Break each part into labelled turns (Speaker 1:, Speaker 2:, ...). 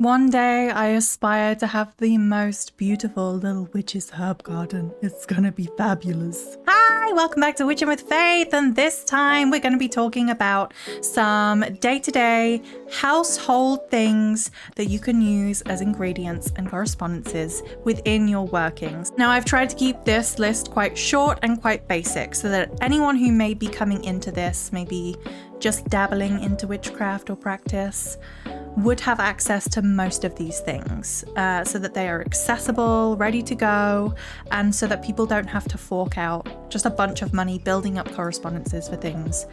Speaker 1: One day I aspire to have the most beautiful little witch's herb garden. It's gonna be fabulous. Hi, welcome back to Witchin with Faith, and this time we're gonna be talking about some day-to-day household things that you can use as ingredients and correspondences within your workings. Now, I've tried to keep this list quite short and quite basic so that anyone who may be coming into this, maybe just dabbling into witchcraft or practice, would have access to most of these things so that they are accessible, ready to go, and so that people don't have to fork out just a bunch of money building up correspondences for things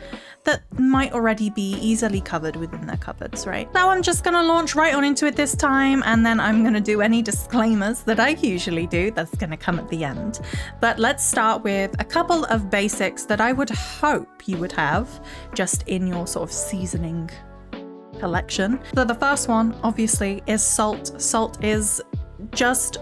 Speaker 1: that might already be easily covered within their cupboards, right? Now I'm just gonna launch right on into it this time, and then I'm gonna do any disclaimers that I usually do. That's gonna come at the end. But let's start with a couple of basics that I would hope you would have just in your sort of seasoning collection. So the first one obviously is salt. Salt is just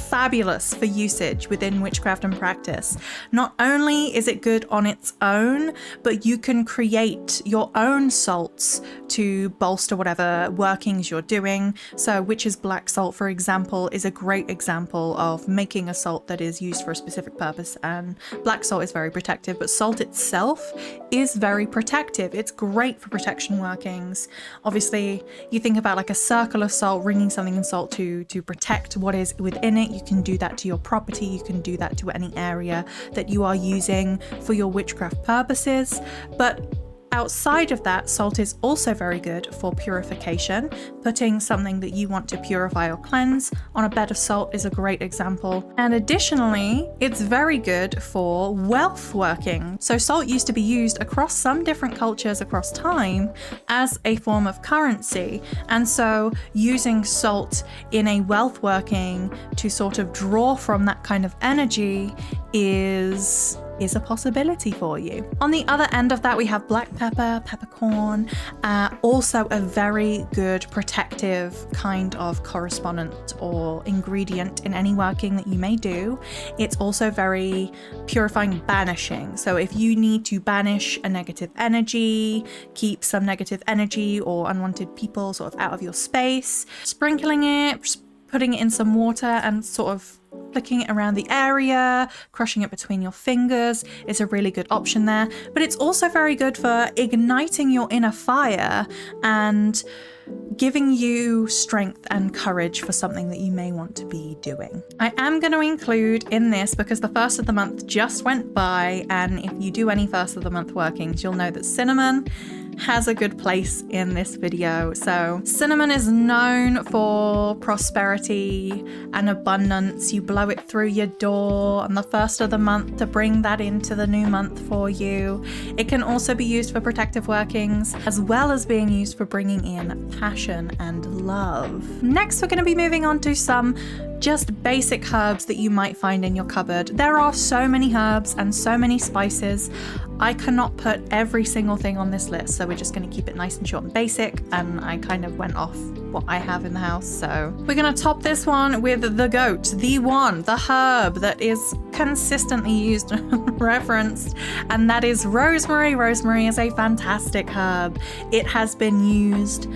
Speaker 1: fabulous for usage within witchcraft and practice. Not only is it good on its own, but you can create your own salts to bolster whatever workings you're doing. So witch's black salt, for example, is a great example of making a salt that is used for a specific purpose, and black salt is very protective, but salt itself is very protective. It's great for protection workings. Obviously, you think about like a circle of salt, ringing something in salt to protect what is within it. You can do that to your property, you can do that to any area that you are using for your witchcraft purposes. But outside of that, salt is also very good for purification. Putting something that you want to purify or cleanse on a bed of salt is a great example. And additionally, it's very good for wealth working. So salt used to be used across some different cultures across time as a form of currency. And so using salt in a wealth working to sort of draw from that kind of energy is a possibility for you. On the other end of that, we have black pepper, peppercorn, also a very good protective kind of correspondent or ingredient in any working that you may do. It's also very purifying, banishing. So if you need to banish a negative energy, keep some negative energy or unwanted people sort of out of your space, sprinkling it, putting it in some water and sort of flicking it around the area, crushing it between your fingers is a really good option there. But it's also very good for igniting your inner fire and giving you strength and courage for something that you may want to be doing. I am going to include in this, because the first of the month just went by, and if you do any first of the month workings, you'll know that cinnamon has a good place in this video. So cinnamon is known for prosperity and abundance. You blow it through your door on the first of the month to bring that into the new month for you. It can also be used for protective workings, as well as being used for bringing in passion and love. Next, we're going to be moving on to some just basic herbs that you might find in your cupboard. There are so many herbs and so many spices. I cannot put every single thing on this list, so we're just going to keep it nice and short and basic, and I kind of went off what I have in the house. So we're going to top this one with the goat, the one, the herb that is consistently used and referenced, and that is rosemary. Rosemary is a fantastic herb. It has been used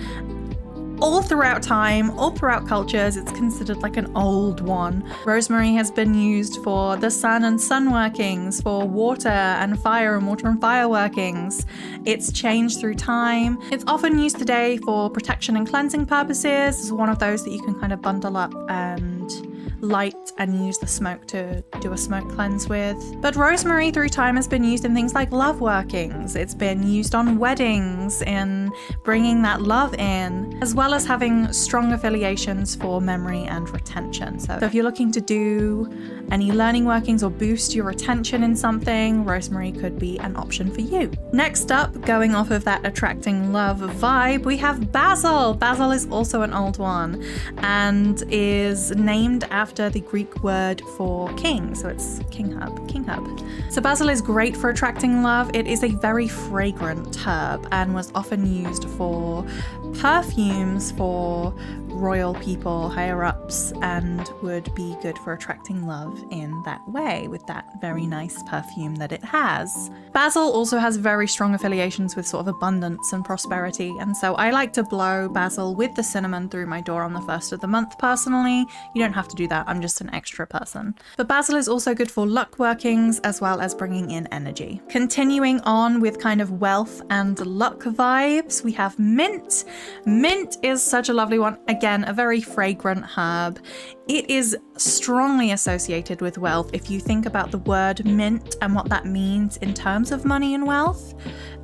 Speaker 1: all throughout time, all throughout cultures. It's considered like an old one. Rosemary has been used for the sun and sun workings, for water and fire and water and fire workings. It's changed through time. It's often used today for protection and cleansing purposes. It's one of those that you can kind of bundle up and light and use the smoke to do a smoke cleanse with. But rosemary through time has been used in things like love workings. It's been used on weddings in bringing that love in, as well as having strong affiliations for memory and retention. So if you're looking to do any learning workings or boost your retention in something, rosemary could be an option for you. Next up, going off of that attracting love vibe, we have basil. Basil is also an old one and is named after the Greek word for king. So it's king herb. So basil is great for attracting love. It is a very fragrant herb and was often used for perfumes, for royal people, higher ups, and would be good for attracting love in that way with that very nice perfume that it has. Basil also has very strong affiliations with sort of abundance and prosperity, and so I like to blow basil with the cinnamon through my door on the first of the month personally. You don't have to do that, I'm just an extra person. But basil is also good for luck workings as well as bringing in energy. Continuing on with kind of wealth and luck vibes, we have mint. Mint is such a lovely one. Again, a very fragrant herb. It is strongly associated with wealth. If you think about the word mint and what that means in terms of money and wealth,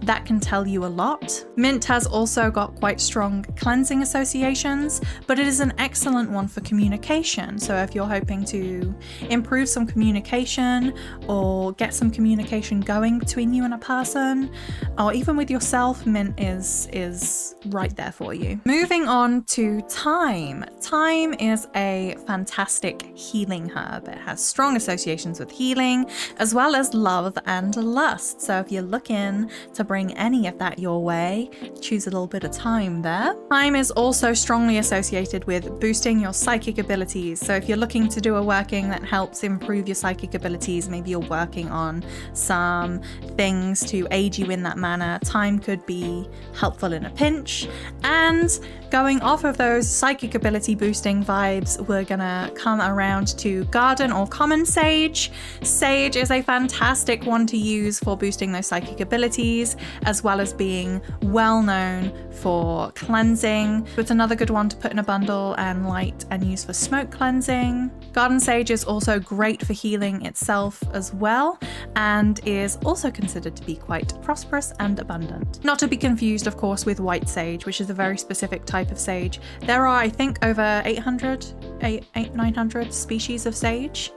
Speaker 1: that can tell you a lot. Mint has also got quite strong cleansing associations, but it is an excellent one for communication. So if you're hoping to improve some communication or get some communication going between you and a person, or even with yourself, mint is right there for you. Moving on to thyme. Thyme is a fantastic healing herb. It has strong associations with healing as well as love and lust. So if you're looking to bring any of that your way, choose a little bit of thyme there. Thyme is also strongly associated with boosting your psychic abilities. So if you're looking to do a working that helps improve your psychic abilities, maybe you're working on some things to aid you in that manner, thyme could be helpful in a pinch. And going off of those psychic ability boosting vibes, we're gonna come around to garden or common sage. Sage is a fantastic one to use for boosting those psychic abilities, as well as being well known for cleansing. It's another good one to put in a bundle and light and use for smoke cleansing. Garden sage is also great for healing itself as well, and is also considered to be quite prosperous and abundant. Not to be confused, of course, with white sage, which is a very specific type of sage. There are, I think, over 900 species of sage.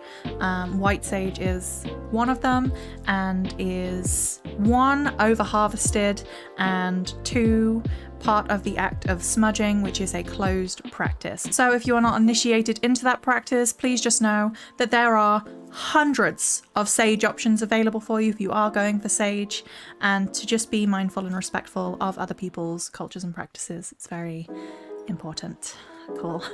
Speaker 1: White sage is one of them, and is one, over harvested, and two, part of the act of smudging, which is a closed practice. So if you are not initiated into that practice, please just know that there are hundreds of sage options available for you if you are going for sage, and to just be mindful and respectful of other people's cultures and practices. It's very important. Cool.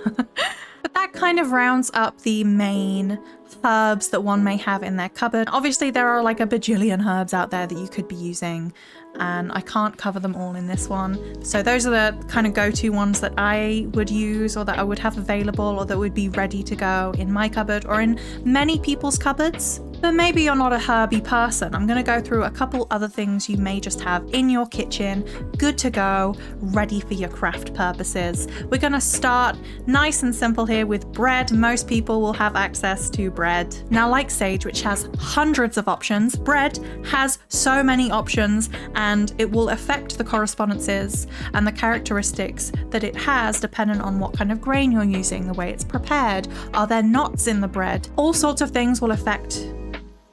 Speaker 1: But that kind of rounds up the main herbs that one may have in their cupboard. Obviously there are like a bajillion herbs out there that you could be using, and I can't cover them all in this one. So those are the kind of go-to ones that I would use, or that I would have available, or that would be ready to go in my cupboard or in many people's cupboards. But maybe you're not a herby person. I'm going to go through a couple other things you may just have in your kitchen, good to go, ready for your craft purposes. We're going to start nice and simple here with bread. Most people will have access to bread. Now, like sage, which has hundreds of options, bread has so many options, and it will affect the correspondences and the characteristics that it has depending on what kind of grain you're using, the way it's prepared. Are there knots in the bread? All sorts of things will affect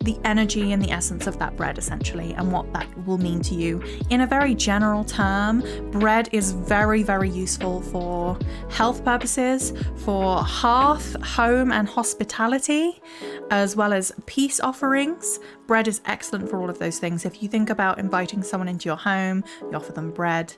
Speaker 1: the energy and the essence of that bread, essentially, and what that will mean to you. In a very general term, bread is very, very useful for health purposes, for hearth, home, and hospitality, as well as peace offerings. Bread is excellent for all of those things. If you think about inviting someone into your home, you offer them bread.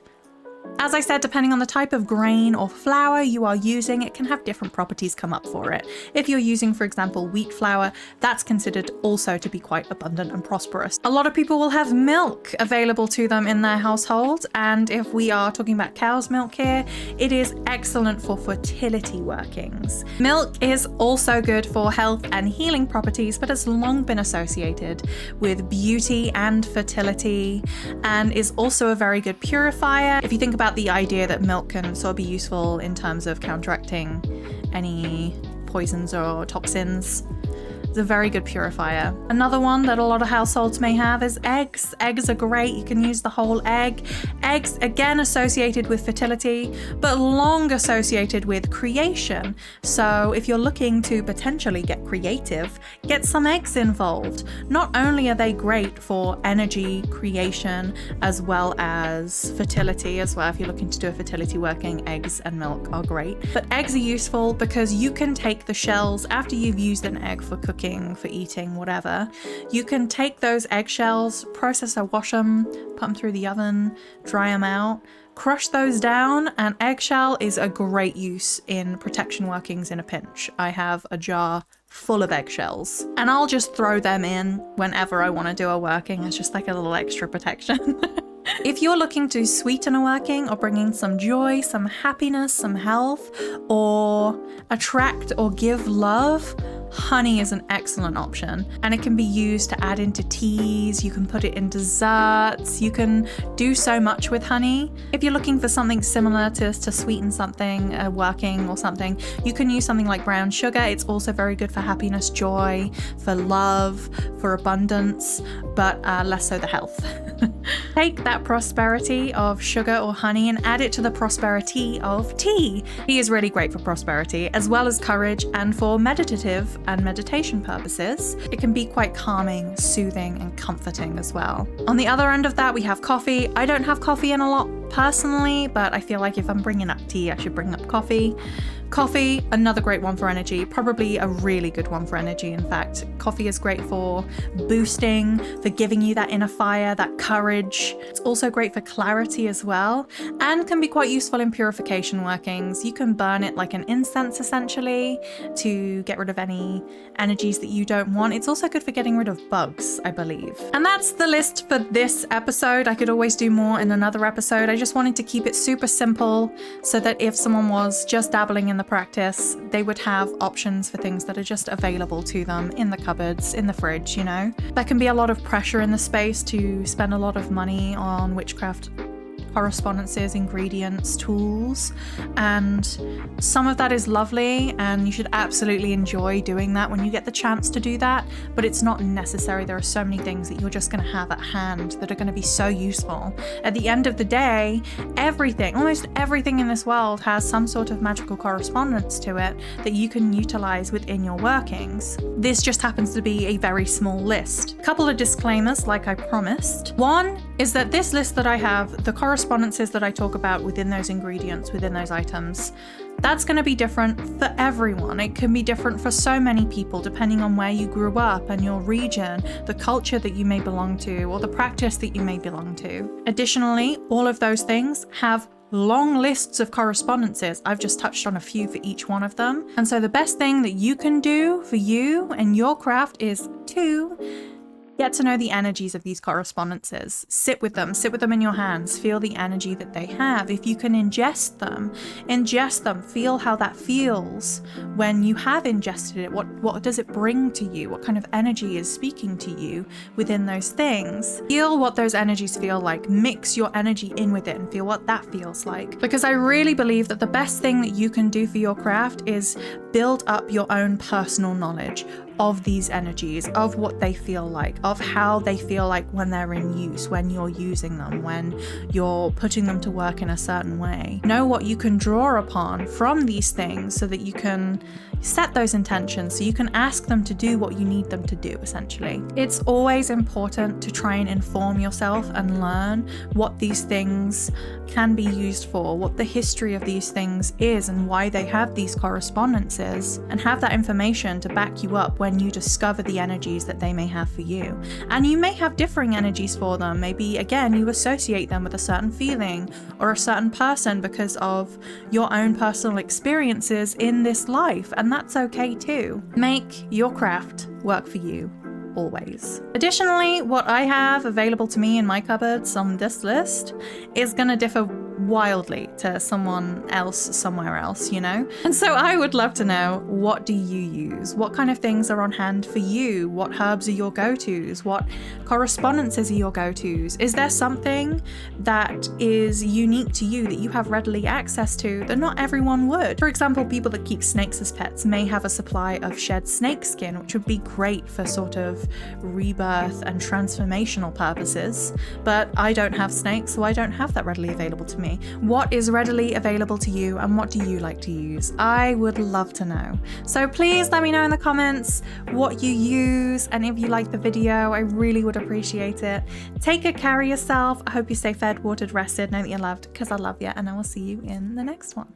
Speaker 1: As I said, depending on the type of grain or flour you are using, it can have different properties come up for it. If you're using, for example, wheat flour, that's considered also to be quite abundant and prosperous. A lot of people will have milk available to them in their household, and if we are talking about cow's milk here, it is excellent for fertility workings. Milk is also good for health and healing properties, but has long been associated with beauty and fertility, and is also a very good purifier. If you think about the idea that milk can sort of be useful in terms of counteracting any poisons or toxins, it's a very good purifier. Another one that a lot of households may have is eggs. Eggs are great. You can use the whole egg. Eggs, again, associated with fertility, but long associated with creation. So if you're looking to potentially get creative, get some eggs involved. Not only are they great for energy creation, as well as fertility as well. If you're looking to do a fertility working, eggs and milk are great. But eggs are useful because you can take the shells after you've used an egg for cooking cooking, for eating, whatever, you can take those eggshells, process or wash them, put them through the oven, dry them out, crush those down, and eggshell is a great use in protection workings in a pinch. I have a jar full of eggshells and I'll just throw them in whenever I want to do a working. It's just like a little extra protection. If you're looking to sweeten a working or bring in some joy, some happiness, some health, or attract or give love, honey is an excellent option, and it can be used to add into teas. You can put it in desserts. You can do so much with honey. If you're looking for something similar to sweeten something, a working or something, you can use something like brown sugar. It's also very good for happiness, joy, for love, for abundance, but less so the health. Take that prosperity of sugar or honey and add it to the prosperity of tea. Tea is really great for prosperity, as well as courage, and for meditative and meditation purposes. It can be quite calming, soothing, and comforting as well. On the other end of that, we have coffee. I don't have coffee in a lot personally, but I feel like if I'm bringing up tea, I should bring up coffee. Coffee, another great one for energy, probably a really good one for energy. In fact, coffee is great for boosting, for giving you that inner fire, that courage. It's also great for clarity as well, and can be quite useful in purification workings. You can burn it like an incense essentially to get rid of any energies that you don't want. It's also good for getting rid of bugs, I believe. And that's the list for this episode. I could always do more in another episode. I just wanted to keep it super simple so that if someone was just dabbling in the practice, they would have options for things that are just available to them in the cupboards, in the fridge, you know. There can be a lot of pressure in the space to spend a lot of money on witchcraft correspondences, ingredients, tools, and some of that is lovely, and you should absolutely enjoy doing that when you get the chance to do that, but it's not necessary. There are so many things that you're just going to have at hand that are going to be so useful. At the end of the day, everything, almost everything in this world has some sort of magical correspondence to it that you can utilize within your workings. This just happens to be a very small list. A couple of disclaimers, like I promised. One is that this list that I have, the correspondences that I talk about within those ingredients, within those items, that's going to be different for everyone. It can be different for so many people depending on where you grew up and your region, the culture that you may belong to, or the practice that you may belong to. Additionally, all of those things have long lists of correspondences. I've just touched on a few for each one of them. And so the best thing that you can do for you and your craft is to get to know the energies of these correspondences. Sit with them in your hands, feel the energy that they have. If you can ingest them, feel how that feels when you have ingested it. What does it bring to you? What kind of energy is speaking to you within those things? Feel what those energies feel like. Mix your energy in with it and feel what that feels like. Because I really believe that the best thing that you can do for your craft is build up your own personal knowledge of these energies, of what they feel like, of how they feel like when they're in use, when you're using them, when you're putting them to work in a certain way. Know what you can draw upon from these things so that you can set those intentions, so you can ask them to do what you need them to do, essentially. It's always important to try and inform yourself and learn what these things can be used for, what the history of these things is and why they have these correspondences, and have that information to back you up when you discover the energies that they may have for you. And you may have differing energies for them. Maybe, again, you associate them with a certain feeling or a certain person because of your own personal experiences in this life, and that's okay too. Make your craft work for you always. Additionally, what I have available to me in my cupboards on this list is going to differ wildly to someone else somewhere else, you know? And so I would love to know, what do you use? What kind of things are on hand for you? What herbs are your go-tos? What correspondences are your go-tos? Is there something that is unique to you that you have readily access to that not everyone would? For example, people that keep snakes as pets may have a supply of shed snake skin, which would be great for sort of rebirth and transformational purposes, but I don't have snakes, so I don't have that readily available to me. What is readily available to you, and what do you like to use? I would love to know. So please let me know in the comments what you use, and if you like the video, I really would appreciate it. Take good care of yourself. I hope you stay fed, watered, rested, know that you're loved, because I love you, and I will see you in the next one.